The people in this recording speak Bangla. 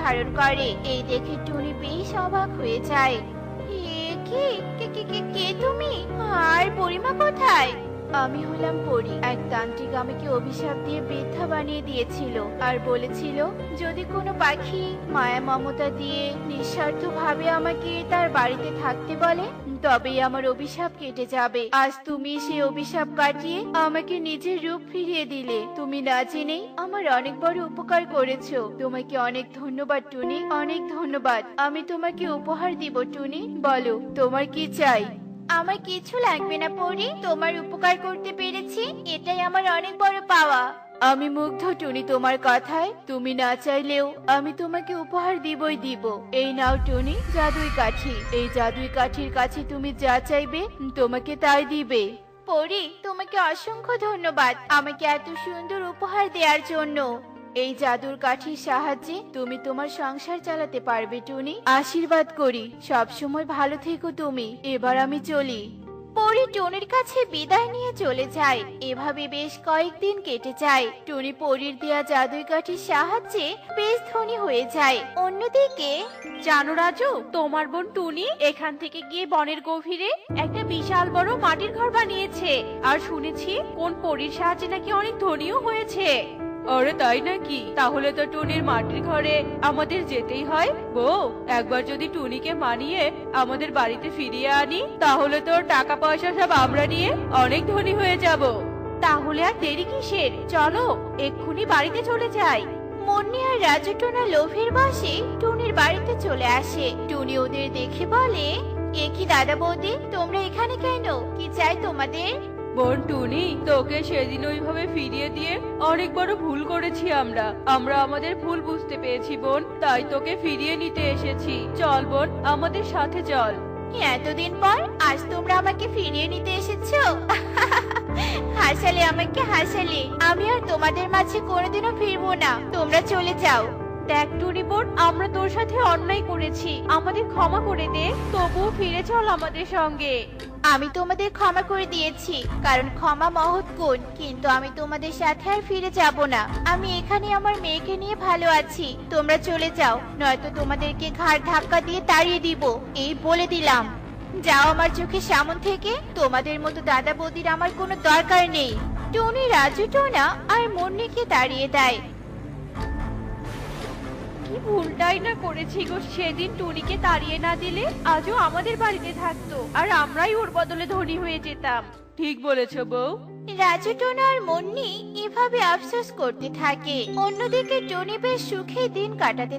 ধারণ করে। এই দেখে টুনি বেশ অবাক হয়ে যায়। এ কি কে কে কে কে তুমি? আর পরিমা কোথায়? আমি হলাম পরী। এক তান্ত্রিক আমাকে অভিশাপ দিয়ে বৃদ্ধা বানিয়ে দিয়েছিল আর বলেছিল যদি কোনো পাখি মায়া মমতা দিয়ে নিঃস্বার্থভাবে আমাকে তার বাড়িতে থাকতে বলে তবেই আমার অভিশাপ কেটে যাবে। আজ তুমি সেই অভিশাপ কাটিয়ে আমাকে নিজের রূপ ফিরিয়ে দিলে। তুমি না জেনেই আমার অনেক বড় উপকার করেছো। তোমাকে অনেক ধন্যবাদ টুনি, অনেক ধন্যবাদ। আমি তোমাকে উপহার দিব টুনি, বলো তোমার কি চাই? আমার কিছু লাগবে না পরি, তোমার উপকার করতে পেরেছি এটাই আমার অনেক বড় পাওয়া। আমি মুগ্ধ টুনি তোমার কথায়। তুমি না চাইলেও আমি তোমাকে উপহার দিবই দিব। এই নাও টুনি জাদুই কাঠি। এই জাদুই কাঠির কাছে তুমি যা চাইবে তোমাকে তাই দিবে। পরি তোমাকে অসংখ্য ধন্যবাদ আমাকে এত সুন্দর উপহার দেওয়ার জন্য। এই জাদুর কাঠির সাহায্যে তুমি তোমার সংসার চালাতে পারবে টুনি। আশীর্বাদ করি সব সময় ভালো থেকো তুমি। এবার আমি চলি। পরি টুনির কাছে বিদায় নিয়ে চলে যায়। এভাবে বেশ কয়েকদিন কেটে যায়। টুনি পরির দেয়া জাদুই কাঠির সাহায্যে বেশ ধনী হয়ে যায়। অন্যদিকে জানো রাজু, তোমার বোন টুনি এখান থেকে গিয়ে বনের গভীরে একটা বিশাল বড় মাটির ঘর বানিয়েছে। আর শুনেছি কোন পরীর সাহায্যে নাকি অনেক ধনীও হয়েছে। আরে তাই নাকি? তাহলে তো টুনির মাটির ঘরে আমাদের যেতেই হয়। বউ, একবার যদি টুনিকে মানিয়ে আমাদের বাড়িতে ফিরিয়ে আনি তাহলে তো টাকা পয়সা সব আমরা নিয়ে অনেক ধনী হয়ে যাব। তাহলে আর দেরি কিসের, চলো এক্ষুনি বাড়িতে চলে যাই। মুন্নি আর রাজু টোনা লোভের বশে টুনির বাড়িতে চলে আসে। টুনি ওদের দেখে বলে, এ কি দাদা বৌদি, তোমরা এখানে কেন? কি চাই তোমাদের? বোন টুনি, তোকে সেদিন ওইভাবে ফিরিয়ে দিয়ে অনেক বড় ভুল করেছি আমরা আমাদের ভুল বুঝতে পেরেছি বোন, তাই তোকে ফিরিয়ে নিতে এসেছি। চল বোন, আমাদের সাথে চল। এতদিন পর আজ তোমরা আমাকে ফিরিয়ে নিতে এসেছো। হাসালে আমাকে হাসালে। আমি আর তোমাদের মাঝে কোনোদিনও ফিরবো না, তোমরা চলে যাও। দেখ টুনি বোন, আমরা তোর সাথে অন্যায় করেছি, আমাদের ক্ষমা করে দে। তবুও ফিরে চল আমাদের সঙ্গে। আমি তোমাদের ক্ষমা করে দিয়েছি, কারণ ক্ষমা মহৎ গুণ। কিন্তু আমি তোমাদের সাথে আর ফিরে যাব না। আমি এখানে আমার মেয়েকে নিয়ে ভালো আছি। তোমরা চলে যাও, নয়তো তোমাদেরকে ঘাড় ধাক্কা দিয়ে তাড়িয়ে দিব, এই বলে দিলাম। যাও আমার চোখের সামন থেকে। তোমাদের মতো দাদা বৌদির আমার কোনো দরকার নেই। টুনি রাজু টোনা আর মুন্নিকে তাড়িয়ে দেয়। কি ভুলটাই না করেছি গো, সেদিন টুনিকে তাড়িয়ে না দিলে আজও আমাদের বাড়িতে থাকতো আর আমরাই ওর বদলে ধনী হয়ে যেতাম। ঠিক বলেছো বউ। রাজু টোনা আর মুন্নি এভাবে আফসোস করতে থাকে। অন্যদিকে টুনি বেশ সুখে দিন কাটাতে